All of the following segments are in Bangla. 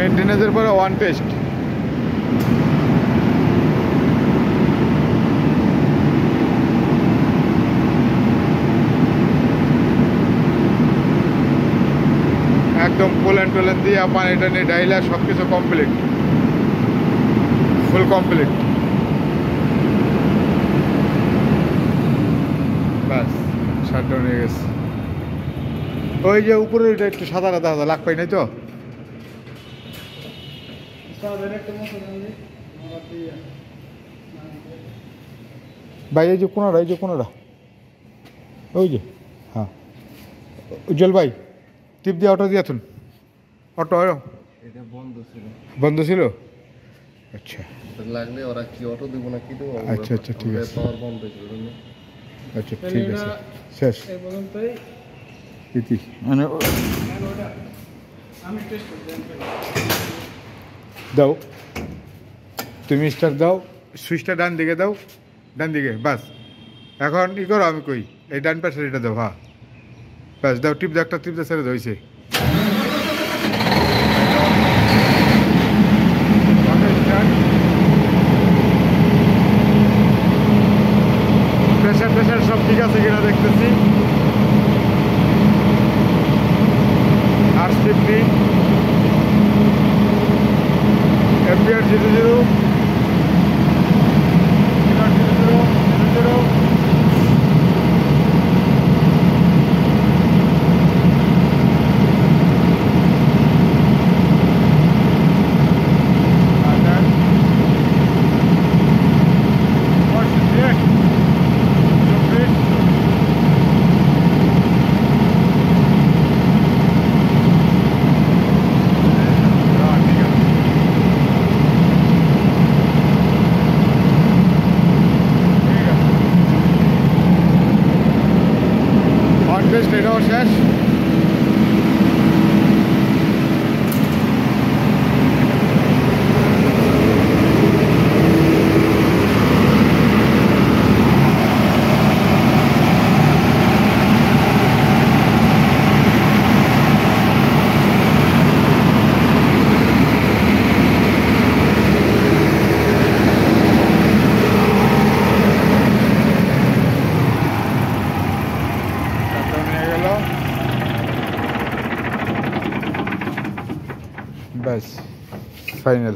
মেইনটেনেন্সের পরে ওয়ান টেস্ট। একদম পোল্যান্ড টোল্যান্ড দিয়ে পানিটা নিয়ে ডাইলা সব কিছু কমপ্লিট, ফুল কমপ্লিট। বাস শাটডাউন হয়ে গেছে। ওই যে উপরে ওইটা একটু সাদা সাদা সাদা লাগ পাই নাই তো। ভাই এই যে কোনারা, এই যে কোনারা, ওই যে হ্যাঁ উজ্জ্বল ভাই টিপ দিয়ে অটো দিয়েছুন। অটো এটা বন্ধ ছিল। বন্ধ ছিল? আচ্ছা লাগলে ওরা কি অটো দিব না কি দেবো। আচ্ছা আচ্ছা ঠিক আছে। পাওয়ার বন্ধ ছিল। আচ্ছা ঠিক আছে শেষ এই পর্যন্তই। ইতি মানে আমি টেস্ট দাও, তুমি স্টার্ট দাও, সুইচটা ডান দিকে দাও, ডান দিকে বাস। এখন ই করো, আমি কই এই ডান পাশে এটা দাও। হ্যাঁ বাস দাও, টিপ দাও, একটা টিপ দাও, ছেড়ে দাও, হয়েছে। প্রেশার প্রেশার সব ঠিক আছে কিনা দেখতেছি। আর স্টিপনি এমপিআর 00 এটাও শেষ। ব্যাস ফাইনাল।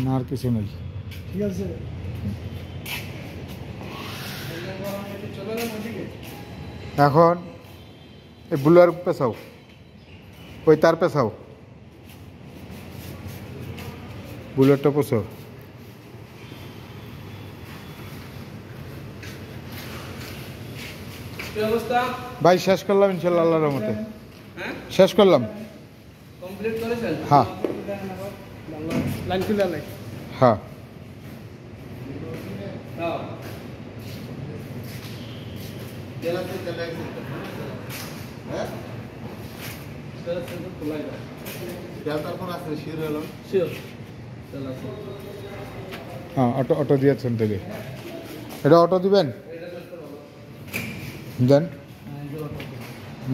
না আর কিছু নেই। ঠিক আছে এখন এই বুলার পেছাও, ওই তার পেছাও, বুলেটটা পেছাও। ভাই শেষ করলাম ইনশাল্লাহ আল্লাহর রহমতে। শেষ করলাম। কমপ্লিট করেছেন? হ্যাঁ লাইন খুলে লাই। হ্যাঁ হ্যাঁ অটো অটো দিয়েছেন তাহলে এটা অটো দিবেন, দেন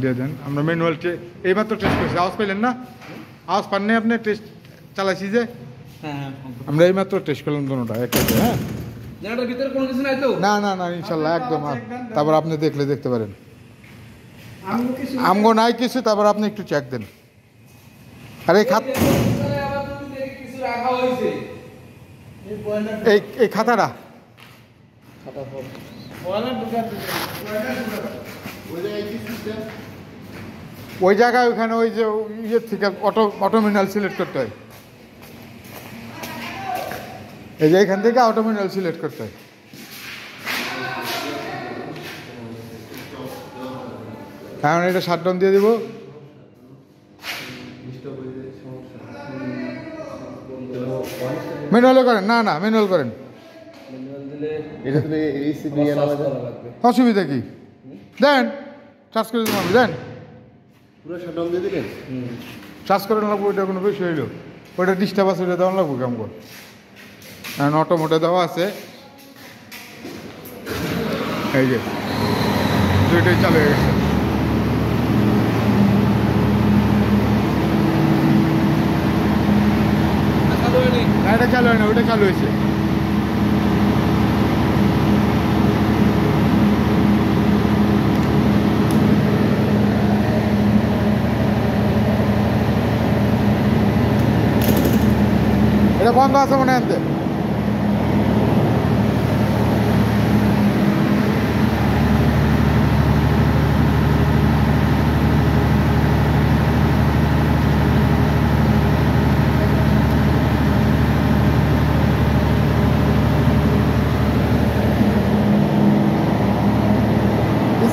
দিয়ে দেন। আমরা ম্যানুয়াল এইমাত্র টেস্ট করছি, আওয়াজ পাইলেন না? আওয়াজ পান নাই আপনি? টেস্ট চালাইছি যে আমরা এইমাত্র টেস্ট করলাম দুটোটা একসাথে। হ্যাঁ ভিতরে কোনো কিছু নাই তো? না না না ইনশাল্লাহ একদম। তারপর আপনি দেখলে দেখতে পারেন আমগো নাই কিছু, তারপর আপনি একটু চেক দেন। আর এই এই খাতাটা ওই জায়গায় ওইখানে ওই যে ইয়ের থেকে অটোমিনাল সিলেক্ট করতে হয়। এই যে এখান থেকে অটোমিনাল সিলেক্ট করতে হয়। এখন এটা শাটডাউন দিয়ে দিব। ম্যানুয়ালে করেন? না না ম্যানুয়াল করেন। অসুবিধা কি? দেন চার্জ করে দিলাম, দেন চার্জ করে লাগবো। ওইটা কোনো বেশি হইল, ওইটা ডিস্টার্ব আছে, ওইটা দেওয়া লাগবো কেমন করে। এখন অটোমোটে দেওয়া আছে, এই যে দুইটাই চালু হয়ে গেছে। খেয়াল হয় না, ওটা খেয়াল হয়েছে। এটা বন্ধ আছে মনে হয় আনতে।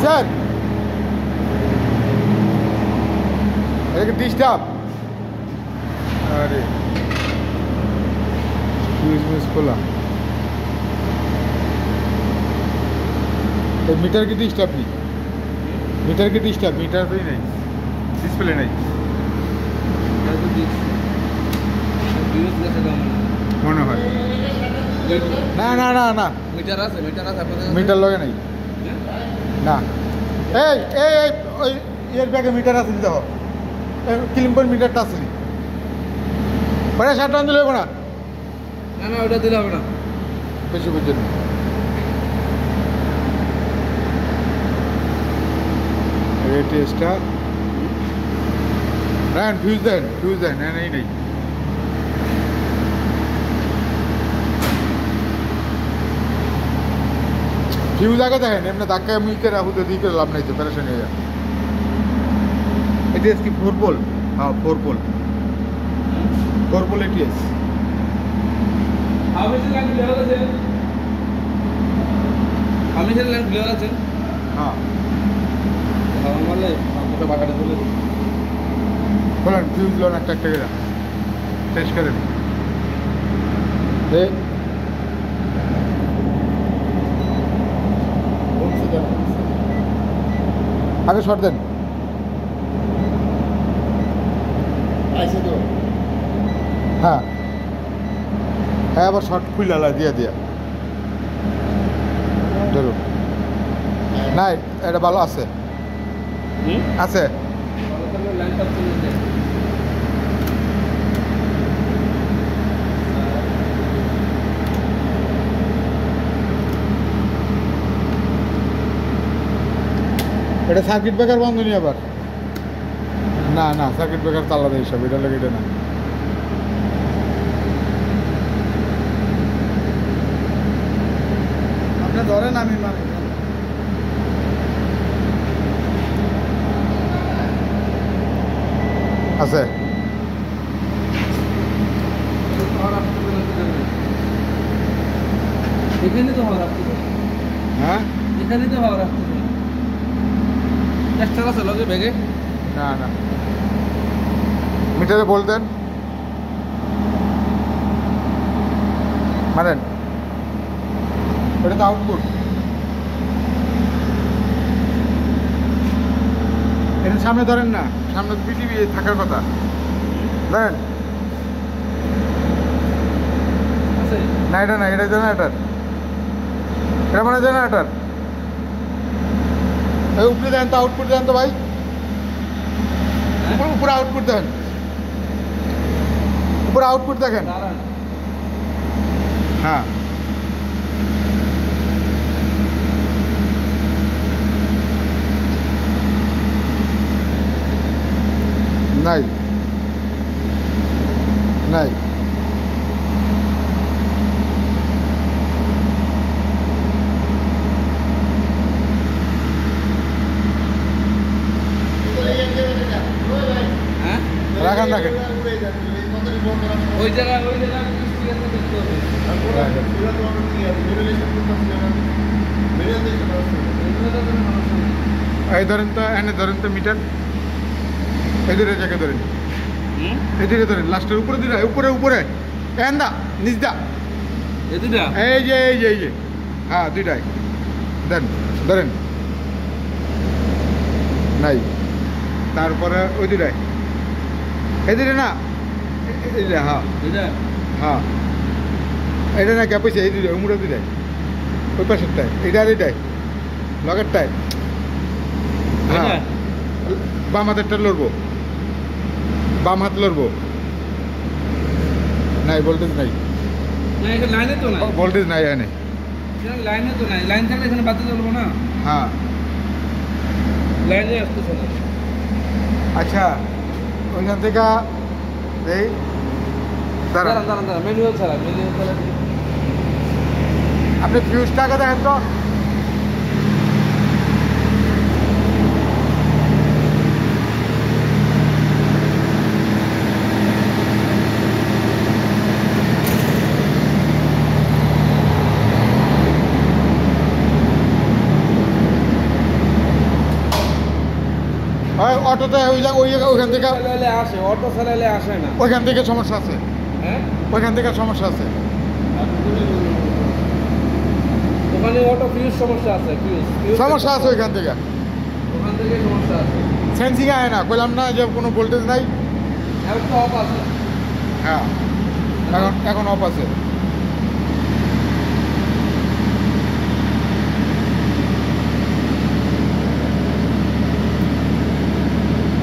স্যার এটা ডিস্টার্ব। আরে ফিউজ খোলা। मीटर की डिस्टर्ब नहीं, मीटर की डिस्टर्ब, मीटर तो ही नहीं, डिस्प्ले नहीं মনে হয়। না না না না মিটার আছে আপনাদের মিটার লগে নাই না। এই এই এই ওই এর ব্যাগে মিটার আছে দেখো, ক্লিম্পন মিটারটা আছে নি পরে শার্ট আনতে লাগবে না। না না ওটা দিলে হবে না। বেশি বুঝছেন রেটিসটা রান ফিউজ দেন না নেই নেই। ফিউজ আগে দেখেন, এমনি ধাক্কায় মুখে রাখুতে দিয়ে করে লাভ নাই, তো প্যারেশান হয়ে যায়। এটিএস কি 4 পোল? হ্যাঁ 4 পোল, 4 পোল এটিএস। আমি লাইন ক্লিয়ার আছে, লাইন ক্লিয়ার আছে। হ্যাঁ আমালে আপনাকে বাগাটা চলে বলেন ফিউজ লোন একটা একটা করে টেস্ট করেন। আগে শর্ট দেন। হ্যাঁ হ্যাঁ আবার শর্ট খুলে দিয়া ধরুন। নাই এটা ভালো আছে আছে। লাইনটা চলে যায়। এটা সার্কিট ব্রেকার বন্ধ নেই আবার। না না সার্কিট ব্রেকার তো আলাদা হিসাব, এটা লাগে এটা না। আপনি ধরেন আমি মারি আছে এখানে তো হওয়া রাখতে হবে। হ্যাঁ এখানে তো হওয়া রাখতে হবে। এক্সট্রা আছে লগে ব্যাগে? না না মিটারে বলতেন মারেন, ওটা তো আউটপুট। এটা সামনে ধরেন না, সামনে পৃথিবী থাকার কথা ধরেন। আছে না এটা না, এটা জেনারেটার, এটা মানে জেনারেটার। এই উপরে দেন তো, আউটপুট দেন তো ভাই, উপরে আউটপুট দেন, উপরে আউটপুট দেখেন। দাঁড়ান। হ্যাঁ নাই নাই হ্যাঁ রাখেন রাখেন ওই জায়গায় ঠিক আছে দেখতে হবে। এই ধরেন তো, এনে ধরেন তো মিটার, এদিকে জায়গায় ধরেন, হুম এদিকে ধরেন, লাস্টের উপরে দিন, উপরে উপরে এন দা নিচ দা, এদিটা এই যে হ্যাঁ দুইটাই দেন, ধরেন নাই। তারপরে ওই দুটাই এদিকে না, এই যে হ্যাঁ এটা হ্যাঁ এটা না গ্যাপ হয়েছে, এই দুটাই উমুরে দুটাই, ওই পাশেরটায় এইটা আর এইটাই লগেরটায়। হ্যাঁ বাম হাতেরটা লড়বো, বাম হাত লড়বো, নাই ভোল্টেজ নাই। না এখানে লাইনে তো নাই, ভোল্টেজ নাই এখানে। এখানে লাইনে তো নাই, লাইন থাকলে এখানে বাতি জ্বলবো না, হ্যাঁ লাইনে আসতেছে না। আচ্ছা ওইখান থেকে এই দাঁড়ান, দাঁড়ান দাঁড়ান দাঁড়ান, ম্যানুয়াল ছাড়া আপনি ফিউজটাকে দেখেন তো। অটোতে ওইখান থেকে চালালে আসে, অটো চালালে আসে না। ওইখান থেকে সমস্যা আছে, হ্যাঁ ওইখান থেকে সমস্যা আছে। ওখানে অটো ফিউজ সমস্যা আছে, ফিউজ সমস্যা আছে ওইখান থেকে, ওখান থেকে সমস্যা আছে। সেন্সিং আয় না, কইলাম না যে কোনো ভোল্টেজ নাই। এখন তো অফ আছে। হ্যাঁ এখন অফ আছে।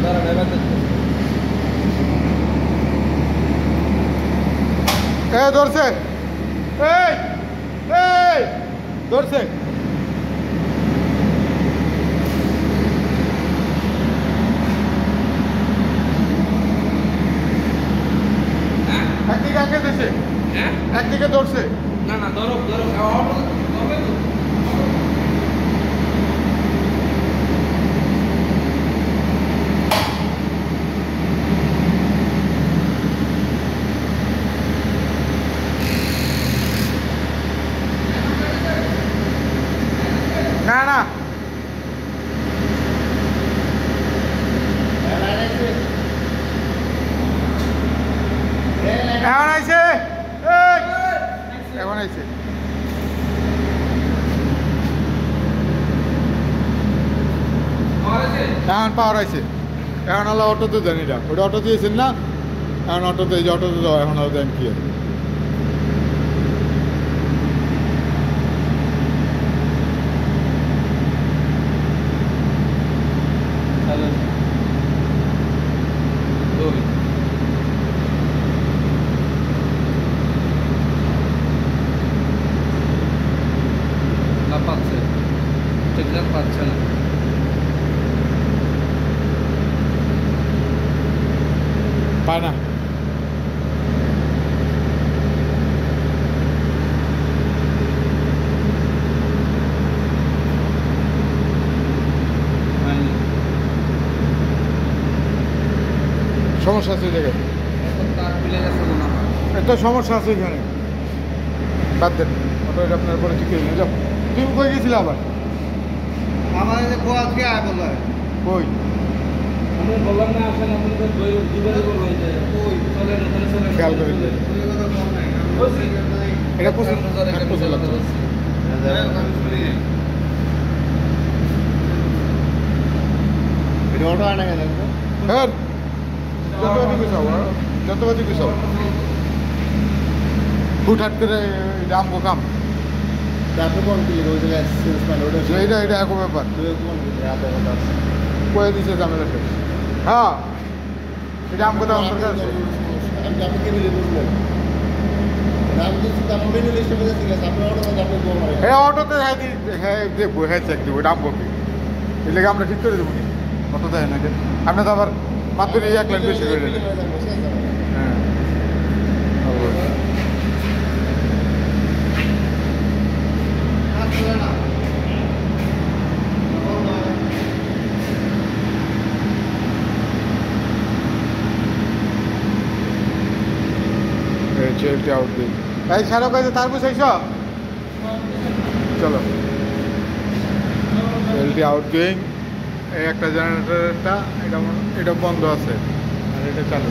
দাঁড়ান এবার দেখতেছি। ধরছে, এই এই ধরছে। একদিকে আঁকে দিছে, হ্যাঁ একদিকে ধরছে। না না ধরো ধরো, অটো ধরবে তো। না না এখন আইছে, এখন আইছে। এখন পাওয়ার আইছে, এখন হলো অটোতে দেন, এটা ওটা অটো দিয়েছেন না, এখন অটোতে, এই যে অটোতে দাও, এখন হলো দেন কি আছে। না পাচ্ছে, সিগন্যাল পাচ্ছে না। পায় না। সমস্যা আছে ওই জায়গায়, এখন তার মিলে গেছে মনে হয়। একটা সমস্যা আছে এখানে, বাদ দেন ওটা, এটা আপনার পরে ঠিক হয়ে যাবে। যাও, তুমি কই গেছিলে আবার? আমার আজকে আয় বললো কই? আমি বললাম না আসেন, আপনি তো দুবারই বললেন যে ওই চলেন ওখানে চলেন, খেয়াল করে দিলেন। এটা প্রচুর প্রচুর লাগছে। অটো আনা গেল হ্যাঁ যতবাদি গুছাও, যতবাদি গুছাও, হুটহাট করে এটা আমগো কাম। তারপরে কোন কি ওই জায়গায় সেলসম্যান ওটা এটা একো ব্যাপার, কোন রাতে কথা আছে কয়ে দিছে ঝামেলা শেষ। হ্যাঁ এটা আমগো তো আমার কাছে আপনি কি বলে বুঝলেন? আমি তো আমার মেনু লিস্টে বলে দিয়েছি, আপনি অটো না আপনি বল মারেন। হ্যাঁ অটোতে হ্যাঁ হ্যাঁ দেখবো, হ্যাঁ চেক দেবো, এটা আমগো কি এর লেগে আমরা ঠিক করে দেবো নি অটো দেয় না। আপনি তো আবার মাত্র 1 লাখ বেশি করে দিলেন। হ্যাঁ চেলটি আউট দিই। এই সারা কাজে তার বুঝাইছ, চলো চেলটি আউট গোয়িং। এই একটা জেনারেটরটা এটা বন্ধ আছে, আর এটা চালু।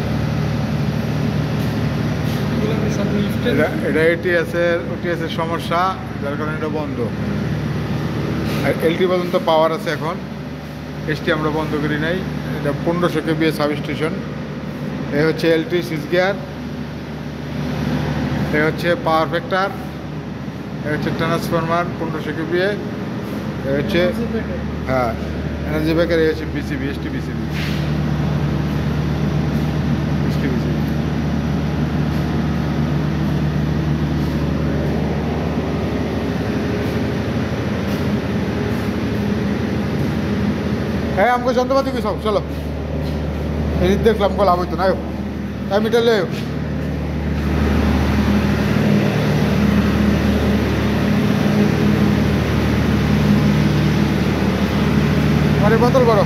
এটা ওটিএসের সমস্যা, যার কারণে এটা বন্ধ। আর এলটি পর্যন্ত পাওয়ার আছে এখন, এসটি আমরা বন্ধ করি নাই। এটা 1500 কেবিএ সাবস্টেশন। এই হচ্ছে এলটি সুইচ গিয়ার, এই হচ্ছে পাওয়ার ফ্যাক্টর, এই হচ্ছে ট্রান্সফরমার 1500 কেবিএ, এই হচ্ছে হ্যাঁ এনার্জি ব্যাকের, এই হচ্ছে বিসিবি, এসটি বিসিবি। ভাই আমাকে যন্ত্রপাতি কি সব চলো এই দেখলাম লাভ হইতো না আমি মিটার আরে বোতল করো